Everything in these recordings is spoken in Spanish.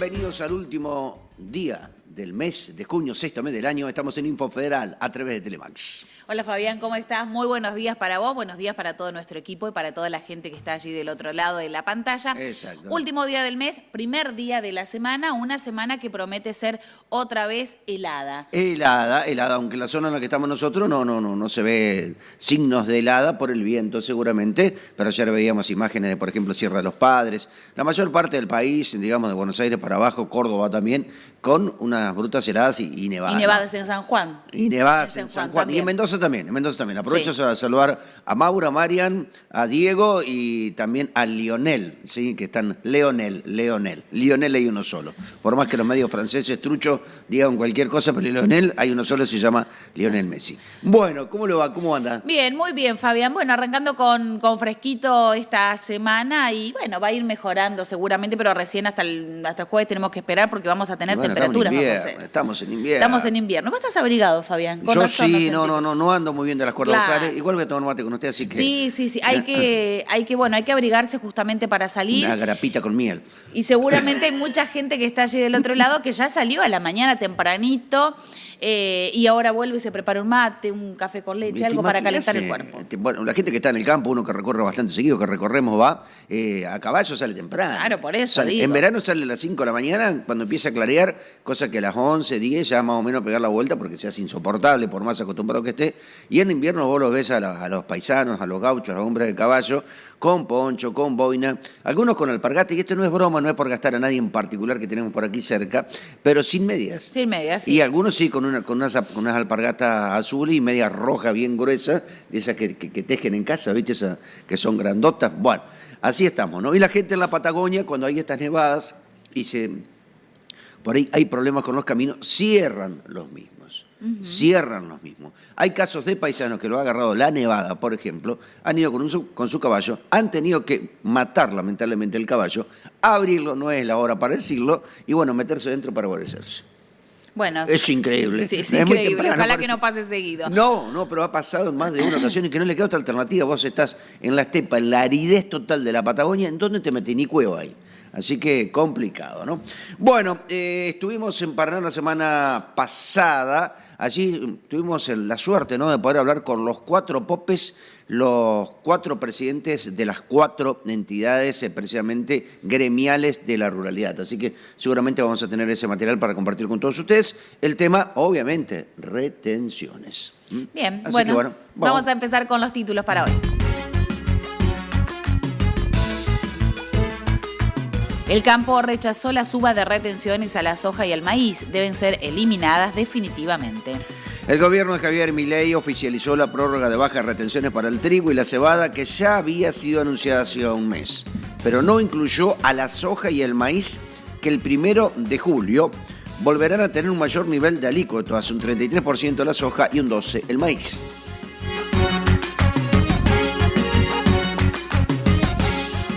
Bienvenidos al último día del mes de junio, sexto mes del año. Estamos en Info Federal a través de Telemax. Hola Fabián, ¿cómo estás? Muy buenos días para vos, buenos días para todo nuestro equipo y para toda la gente que está allí del otro lado de la pantalla. Exacto. Último día del mes, primer día de la semana, una semana que promete ser otra vez helada. Helada, aunque en la zona en la que estamos nosotros no se ve signos de helada por el viento seguramente, pero ayer veíamos imágenes de, por ejemplo, Sierra de los Padres, la mayor parte del país, digamos de Buenos Aires para abajo, Córdoba también, con unas brutas heladas y nevadas. Y nevadas en San Juan. Y nevadas en San Juan. Y en Mendoza también, Aprovecho para saludar a Maura, a Marian, a Diego y también a Lionel, ¿sí? Que están Lionel hay uno solo. Por más que los medios franceses, truchos, digan cualquier cosa, pero Lionel hay uno solo, se llama Lionel Messi. Bueno, ¿cómo le va? ¿Cómo anda? Bien, muy bien, Fabián. Bueno, arrancando con fresquito esta semana y bueno, va a ir mejorando seguramente, pero recién hasta el jueves tenemos que esperar porque vamos a tener temperaturas. Estamos en invierno. Estamos en invierno. ¿Vos estás abrigado, Fabián? Yo razón, sí, no ando muy bien de las cuerdas vocales. Igual voy a tomar mate con usted, así que... Sí. Hay que abrigarse justamente para salir. Una grapita con miel. Y seguramente hay mucha gente que está allí del otro lado que ya salió a la mañana tempranito y ahora vuelve y se prepara un mate, un café con leche, algo para calentar el cuerpo. Bueno, la gente que está en el campo, uno que recorre bastante seguido, que recorremos va, a caballo sale temprano. Claro, por eso digo. En verano sale a las 5 de la mañana, cuando empieza a clarear, cosa que a las 11, 10 ya más o menos pegar la vuelta porque se hace insoportable por más acostumbrado que esté. Y en invierno vos lo ves a los paisanos, a los gauchos, a los hombres de caballo, con poncho, con boina, algunos con alpargata, y esto no es broma, no es por gastar a nadie en particular que tenemos por aquí cerca, pero sin medias. Sin medias, sí. Y algunos sí, con unas alpargatas azules y medias rojas bien gruesas, de esas que tejen en casa, ¿viste? Esas que son grandotas. Bueno, así estamos, ¿no? Y la gente en la Patagonia, cuando hay estas nevadas y por ahí hay problemas con los caminos, cierran los mismos. Cierran los mismos. Hay casos de paisanos que lo ha agarrado la nevada, por ejemplo, han ido con su caballo, han tenido que matar lamentablemente el caballo, abrirlo, no es la hora para decirlo, y bueno, meterse dentro para guarecerse. Bueno, es increíble. Sí, es increíble. Ojalá que no pase seguido. No, pero ha pasado en más de una ocasión y que no le queda otra alternativa. Vos estás en la estepa, en la aridez total de la Patagonia, ¿en dónde te metés? Ni cueva ahí. Así que complicado, ¿no? Bueno, estuvimos en Paraná la semana pasada. Allí tuvimos la suerte, ¿no?, de poder hablar con los 4 popes, los 4 presidentes de las 4 entidades precisamente gremiales de la ruralidad. Así que seguramente vamos a tener ese material para compartir con todos ustedes. El tema, obviamente, retenciones. Bien, así bueno, que, bueno, vamos a empezar con los títulos para hoy. El campo rechazó la suba de retenciones a la soja y al maíz. Deben ser eliminadas definitivamente. El gobierno de Javier Milei oficializó la prórroga de bajas retenciones para el trigo y la cebada que ya había sido anunciada hace un mes, pero no incluyó a la soja y el maíz, que el 1 de julio volverán a tener un mayor nivel de alícuotas, un 33% la soja y un 12% el maíz.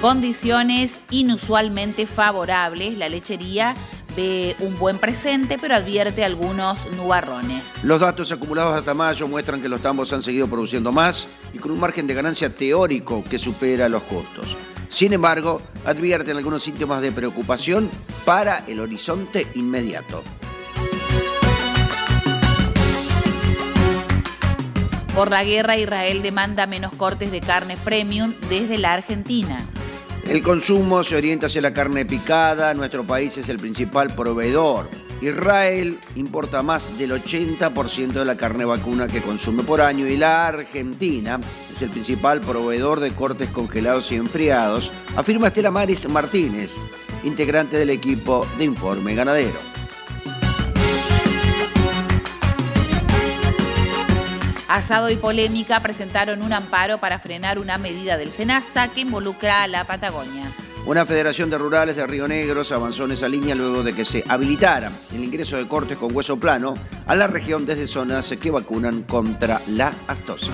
Condiciones inusualmente favorables. La lechería ve un buen presente, pero advierte algunos nubarrones. Los datos acumulados hasta mayo muestran que los tambos han seguido produciendo más y con un margen de ganancia teórico que supera los costos. Sin embargo, advierten algunos síntomas de preocupación para el horizonte inmediato. Por la guerra, Israel demanda menos cortes de carne premium desde la Argentina. El consumo se orienta hacia la carne picada. Nuestro país es el principal proveedor. Israel importa más del 80% de la carne vacuna que consume por año y la Argentina es el principal proveedor de cortes congelados y enfriados, afirma Estela Maris Martínez, integrante del equipo de Informe Ganadero. Asado y Polémica presentaron un amparo para frenar una medida del SENASA que involucra a la Patagonia. Una federación de rurales de Río Negro se avanzó en esa línea luego de que se habilitara el ingreso de cortes con hueso plano a la región desde zonas que vacunan contra la aftosa.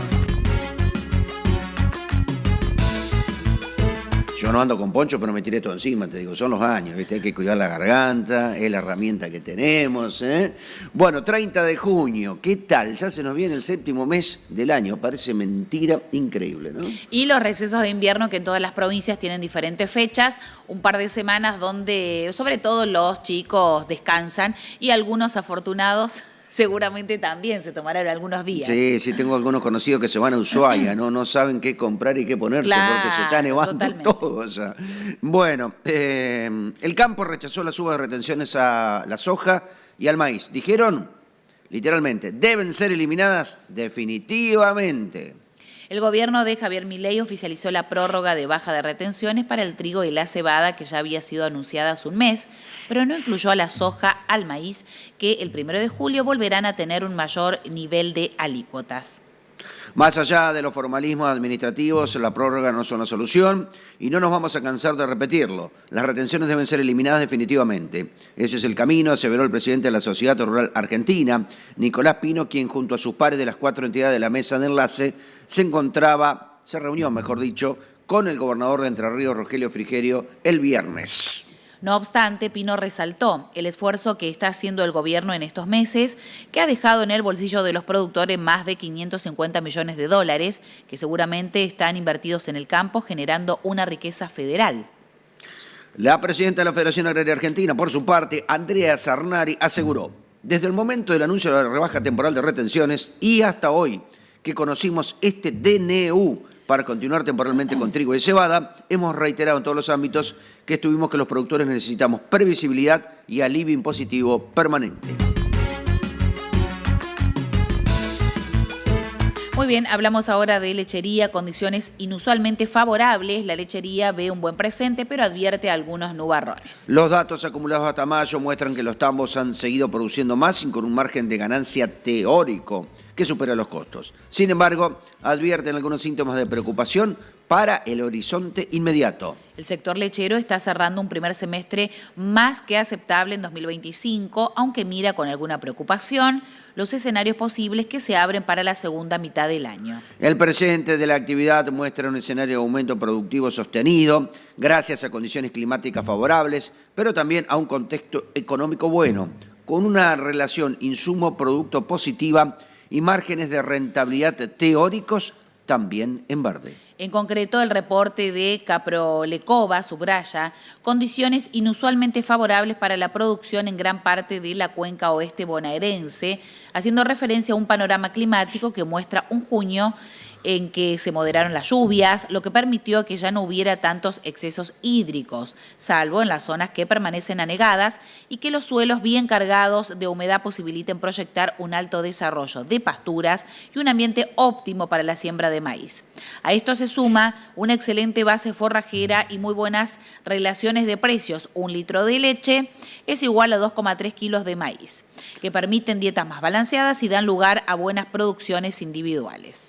Yo no ando con poncho, pero me tiré todo encima, te digo, son los años, ¿viste? Hay que cuidar la garganta, es la herramienta que tenemos, ¿eh? Bueno, 30 de junio, ¿qué tal? Ya se nos viene el 7º mes del año, parece mentira, increíble, ¿no? Y los recesos de invierno que en todas las provincias tienen diferentes fechas, un par de semanas donde sobre todo los chicos descansan y algunos afortunados seguramente también se tomarán algunos días. Sí, sí, tengo algunos conocidos que se van a Ushuaia, ¿no? No saben qué comprar y qué ponerse porque se está nevando totalmente. todo. O sea. Bueno, el campo rechazó la suba de retenciones a la soja y al maíz. Dijeron, literalmente, deben ser eliminadas definitivamente. El gobierno de Javier Milei oficializó la prórroga de baja de retenciones para el trigo y la cebada que ya había sido anunciada hace un mes, pero no incluyó a la soja, al maíz, que el 1 de julio volverán a tener un mayor nivel de alícuotas. Más allá de los formalismos administrativos, la prórroga no es una solución y no nos vamos a cansar de repetirlo. Las retenciones deben ser eliminadas definitivamente. Ese es el camino, aseveró el presidente de la Sociedad Rural Argentina, Nicolás Pino, quien junto a sus pares de las 4 entidades de la mesa de enlace se reunió, mejor dicho, con el gobernador de Entre Ríos, Rogelio Frigerio, el viernes. No obstante, Pino resaltó el esfuerzo que está haciendo el gobierno en estos meses, que ha dejado en el bolsillo de los productores más de 550 millones de dólares, que seguramente están invertidos en el campo, generando una riqueza federal. La presidenta de la Federación Agraria Argentina, por su parte, Andrea Zarnari, aseguró, desde el momento del anuncio de la rebaja temporal de retenciones y hasta hoy, que conocimos este DNU para continuar temporalmente con trigo y cebada, hemos reiterado en todos los ámbitos que estuvimos que los productores necesitamos previsibilidad y alivio impositivo permanente. Muy bien, hablamos ahora de lechería, condiciones inusualmente favorables. La lechería ve un buen presente, pero advierte algunos nubarrones. Los datos acumulados hasta mayo muestran que los tambos han seguido produciendo más y con un margen de ganancia teórico que supera los costos. Sin embargo, advierten algunos síntomas de preocupación para el horizonte inmediato. El sector lechero está cerrando un primer semestre más que aceptable en 2025, aunque mira con alguna preocupación los escenarios posibles que se abren para la segunda mitad del año. El presente de la actividad muestra un escenario de aumento productivo sostenido, gracias a condiciones climáticas favorables, pero también a un contexto económico bueno, con una relación insumo-producto positiva y márgenes de rentabilidad teóricos también en verde. En concreto, el reporte de Caprolecova subraya condiciones inusualmente favorables para la producción en gran parte de la cuenca oeste bonaerense, haciendo referencia a un panorama climático que muestra un junio en que se moderaron las lluvias, lo que permitió que ya no hubiera tantos excesos hídricos, salvo en las zonas que permanecen anegadas, y que los suelos bien cargados de humedad posibiliten proyectar un alto desarrollo de pasturas y un ambiente óptimo para la siembra de maíz. A esto se suma una excelente base forrajera y muy buenas relaciones de precios. 1 litro de leche es igual a 2,3 kilos de maíz, que permiten dietas más balanceadas y dan lugar a buenas producciones individuales.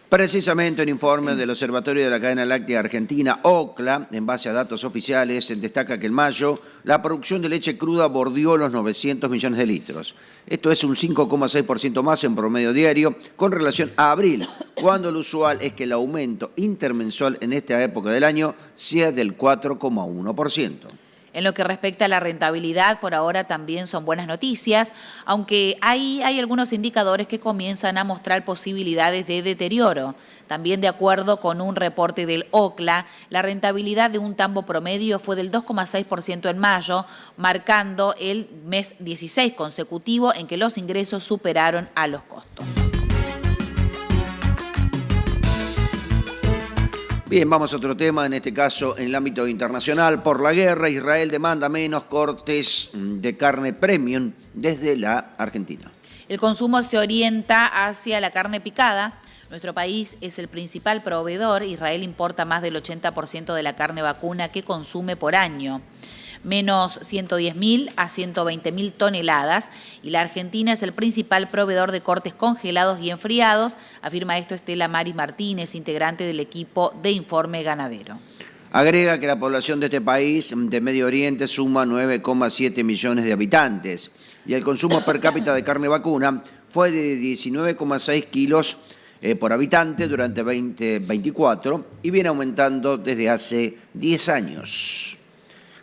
Precisamente un informe del Observatorio de la Cadena Láctea Argentina, OCLA, en base a datos oficiales, destaca que en mayo la producción de leche cruda bordeó los 900 millones de litros. Esto es un 5,6% más en promedio diario con relación a abril, cuando lo usual es que el aumento intermensual en esta época del año sea del 4,1%. En lo que respecta a la rentabilidad, por ahora también son buenas noticias, aunque ahí hay algunos indicadores que comienzan a mostrar posibilidades de deterioro. También de acuerdo con un reporte del OCLA, la rentabilidad de un tambo promedio fue del 2,6% en mayo, marcando el mes 16 consecutivo en que los ingresos superaron a los costos. Bien, vamos a otro tema, en este caso en el ámbito internacional. Por la guerra, Israel demanda menos cortes de carne premium desde la Argentina. El consumo se orienta hacia la carne picada. Nuestro país es el principal proveedor. Israel importa más del 80% de la carne vacuna que consume por año, menos 110.000 a 120.000 toneladas, y la Argentina es el principal proveedor de cortes congelados y enfriados, afirma esto Estela Maris Martínez, integrante del equipo de Informe Ganadero. Agrega que la población de este país de Medio Oriente suma 9,7 millones de habitantes y el consumo per cápita de carne vacuna fue de 19,6 kilos por habitante durante 2024 y viene aumentando desde hace 10 años.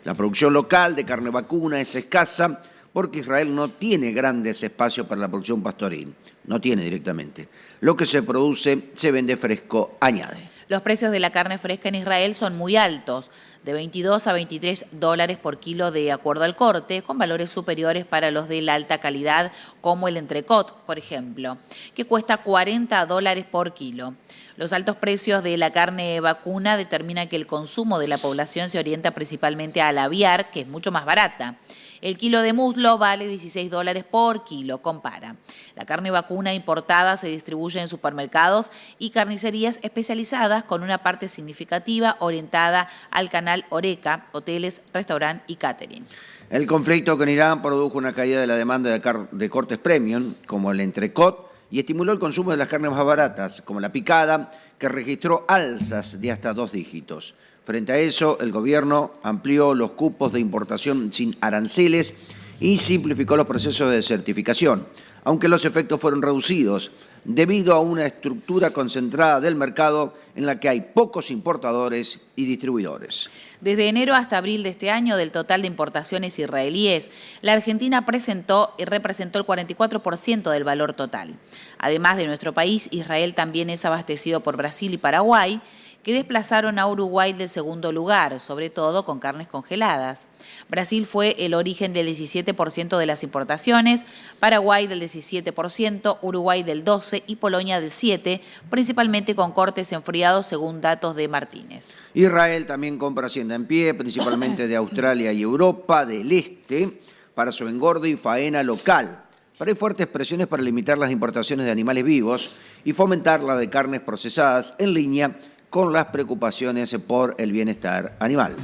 La producción local de carne vacuna es escasa porque Israel no tiene grandes espacios para la producción pastoril. No tiene directamente. Lo que se produce se vende fresco, añade. Los precios de la carne fresca en Israel son muy altos, de 22 a 23 dólares por kilo de acuerdo al corte, con valores superiores para los de la alta calidad, como el entrecot, por ejemplo, que cuesta 40 dólares por kilo. Los altos precios de la carne vacuna determinan que el consumo de la población se orienta principalmente al aviar, que es mucho más barata. El kilo de muslo vale 16 dólares por kilo, compara. La carne vacuna importada se distribuye en supermercados y carnicerías especializadas con una parte significativa orientada al canal Horeca, hoteles, restaurant y catering. El conflicto con Irán produjo una caída de la demanda de cortes premium, como el entrecot, y estimuló el consumo de las carnes más baratas, como la picada, que registró alzas de hasta 2 dígitos. Frente a eso, el gobierno amplió los cupos de importación sin aranceles y simplificó los procesos de certificación, aunque los efectos fueron reducidos debido a una estructura concentrada del mercado en la que hay pocos importadores y distribuidores. Desde enero hasta abril de este año, del total de importaciones israelíes, la Argentina presentó y representó el 44% del valor total. Además de nuestro país, Israel también es abastecido por Brasil y Paraguay, que desplazaron a Uruguay del segundo lugar, sobre todo con carnes congeladas. Brasil fue el origen del 17% de las importaciones, Paraguay del 17%, Uruguay del 12% y Polonia del 7%, principalmente con cortes enfriados según datos de Martínez. Israel también compra hacienda en pie, principalmente de Australia y Europa del Este, para su engorde y faena local. Pero hay fuertes presiones para limitar las importaciones de animales vivos y fomentar la de carnes procesadas en línea con las preocupaciones por el bienestar animal.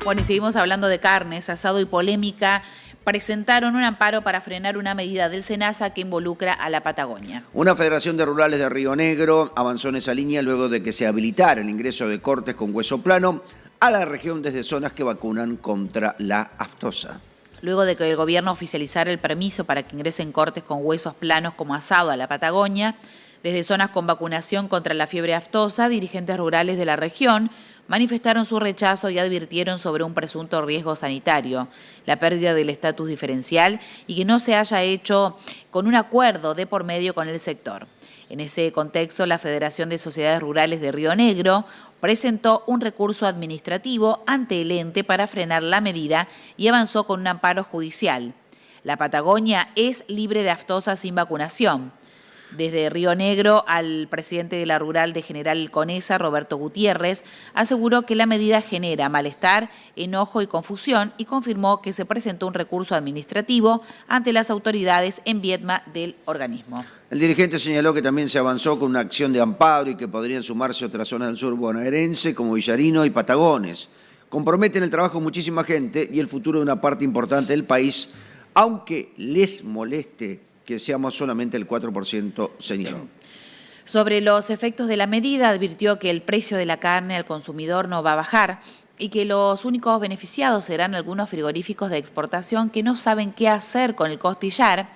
Bueno, y seguimos hablando de carnes, asado y polémica. Presentaron un amparo para frenar una medida del SENASA que involucra a la Patagonia. Una federación de rurales de Río Negro avanzó en esa línea luego de que se habilitara el ingreso de cortes con hueso plano a la región desde zonas que vacunan contra la aftosa. Luego de que el gobierno oficializara el permiso para que ingresen cortes con huesos planos como asado a la Patagonia, desde zonas con vacunación contra la fiebre aftosa, dirigentes rurales de la región manifestaron su rechazo y advirtieron sobre un presunto riesgo sanitario, la pérdida del estatus diferencial y que no se haya hecho con un acuerdo de por medio con el sector. En ese contexto, la Federación de Sociedades Rurales de Río Negro presentó un recurso administrativo ante el ente para frenar la medida y avanzó con un amparo judicial. La Patagonia es libre de aftosa sin vacunación. Desde Río Negro, al presidente de la Rural de General Conesa, Roberto Gutiérrez, aseguró que la medida genera malestar, enojo y confusión y confirmó que se presentó un recurso administrativo ante las autoridades en Viedma del organismo. El dirigente señaló que también se avanzó con una acción de amparo y que podrían sumarse otras zonas del sur bonaerense como Villarino y Patagones. Comprometen el trabajo de muchísima gente y el futuro de una parte importante del país, aunque les moleste que seamos solamente el 4%, señaló. Sobre los efectos de la medida, advirtió que el precio de la carne al consumidor no va a bajar y que los únicos beneficiados serán algunos frigoríficos de exportación que no saben qué hacer con el costillar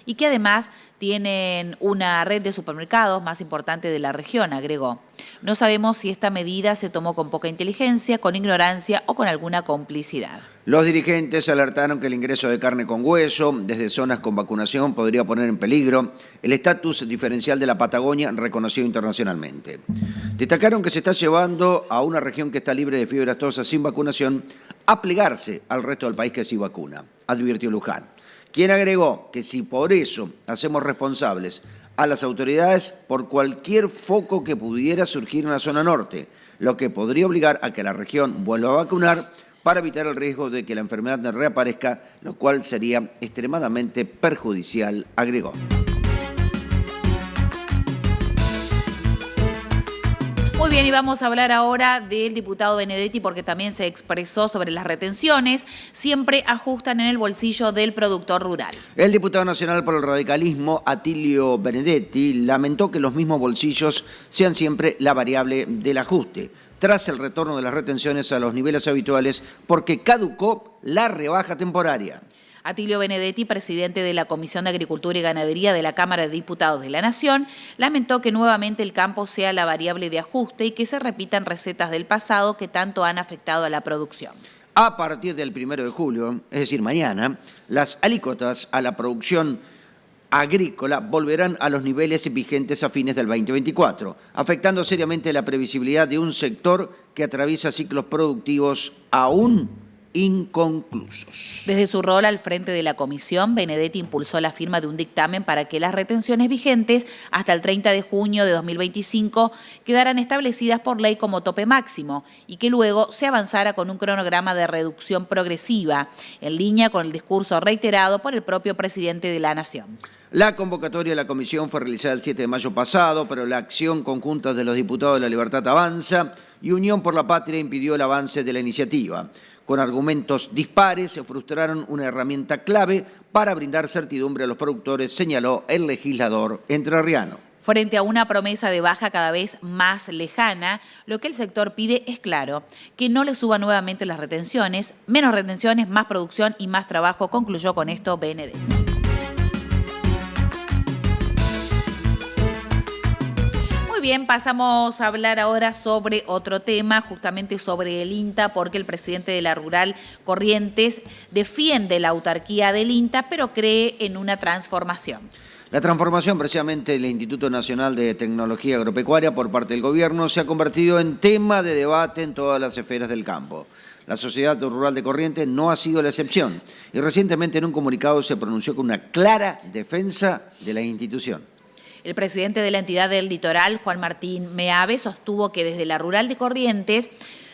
y que además tienen una red de supermercados más importante de la región, agregó. No sabemos si esta medida se tomó con poca inteligencia, con ignorancia o con alguna complicidad. Los dirigentes alertaron que el ingreso de carne con hueso desde zonas con vacunación podría poner en peligro el estatus diferencial de la Patagonia reconocido internacionalmente. Destacaron que se está llevando a una región que está libre de fiebre aftosa sin vacunación a plegarse al resto del país que sí vacuna, advirtió Luján, quien agregó que si por eso hacemos responsables a las autoridades por cualquier foco que pudiera surgir en la zona norte, lo que podría obligar a que la región vuelva a vacunar para evitar el riesgo de que la enfermedad reaparezca, lo cual sería extremadamente perjudicial, agregó. Muy bien, y vamos a hablar ahora del diputado Benedetti porque también se expresó sobre las retenciones. Siempre ajustan en el bolsillo del productor rural. El diputado nacional por el radicalismo, Atilio Benedetti, lamentó que los mismos bolsillos sean siempre la variable del ajuste, tras el retorno de las retenciones a los niveles habituales porque caducó la rebaja temporaria. Atilio Benedetti, presidente de la Comisión de Agricultura y Ganadería de la Cámara de Diputados de la Nación, lamentó que nuevamente el campo sea la variable de ajuste y que se repitan recetas del pasado que tanto han afectado a la producción. A partir del 1 de julio, es decir, mañana, las alícuotas a la producción agrícola volverán a los niveles vigentes a fines del 2024, afectando seriamente la previsibilidad de un sector que atraviesa ciclos productivos aún inconclusos. Desde su rol al frente de la comisión, Benedetti impulsó la firma de un dictamen para que las retenciones vigentes hasta el 30 de junio de 2025 quedaran establecidas por ley como tope máximo y que luego se avanzara con un cronograma de reducción progresiva, en línea con el discurso reiterado por el propio presidente de la Nación. La convocatoria de la comisión fue realizada el 7 de mayo pasado, pero la acción conjunta de los diputados de La Libertad Avanza y Unión por la Patria impidió el avance de la iniciativa. Con argumentos dispares se frustraron una herramienta clave para brindar certidumbre a los productores, señaló el legislador entrerriano. Frente a una promesa de baja cada vez más lejana, lo que el sector pide es claro, que no le suban nuevamente las retenciones, menos retenciones, más producción y más trabajo, concluyó con esto Benedetti. Bien, pasamos a hablar ahora sobre otro tema, justamente sobre el INTA, porque el presidente de la Rural Corrientes defiende la autarquía del INTA, pero cree en una transformación. La transformación precisamente del Instituto Nacional de Tecnología Agropecuaria por parte del gobierno se ha convertido en tema de debate en todas las esferas del campo. La Sociedad Rural de Corrientes no ha sido la excepción y recientemente en un comunicado se pronunció con una clara defensa de la institución. El presidente de la entidad del litoral, Juan Martín Meave, sostuvo que desde la Rural de Corrientes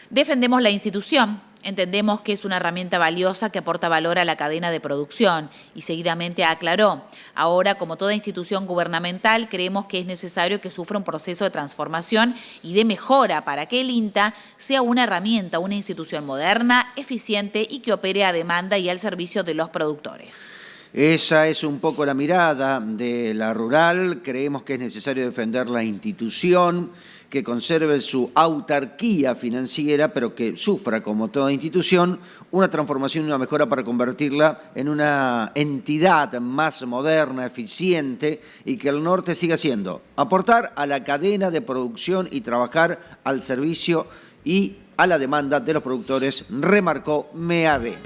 defendemos la institución. Entendemos que es una herramienta valiosa que aporta valor a la cadena de producción y seguidamente aclaró. Ahora, como toda institución gubernamental, creemos que es necesario que sufra un proceso de transformación y de mejora para que el INTA sea una herramienta, una institución moderna, eficiente y que opere a demanda y al servicio de los productores. Esa es un poco la mirada de la rural. Creemos que es necesario defender la institución, que conserve su autarquía financiera, pero que sufra, como toda institución, una transformación y una mejora para convertirla en una entidad más moderna, eficiente, y que el norte siga siendo aportar a la cadena de producción y trabajar al servicio y a la demanda de los productores, remarcó Meave.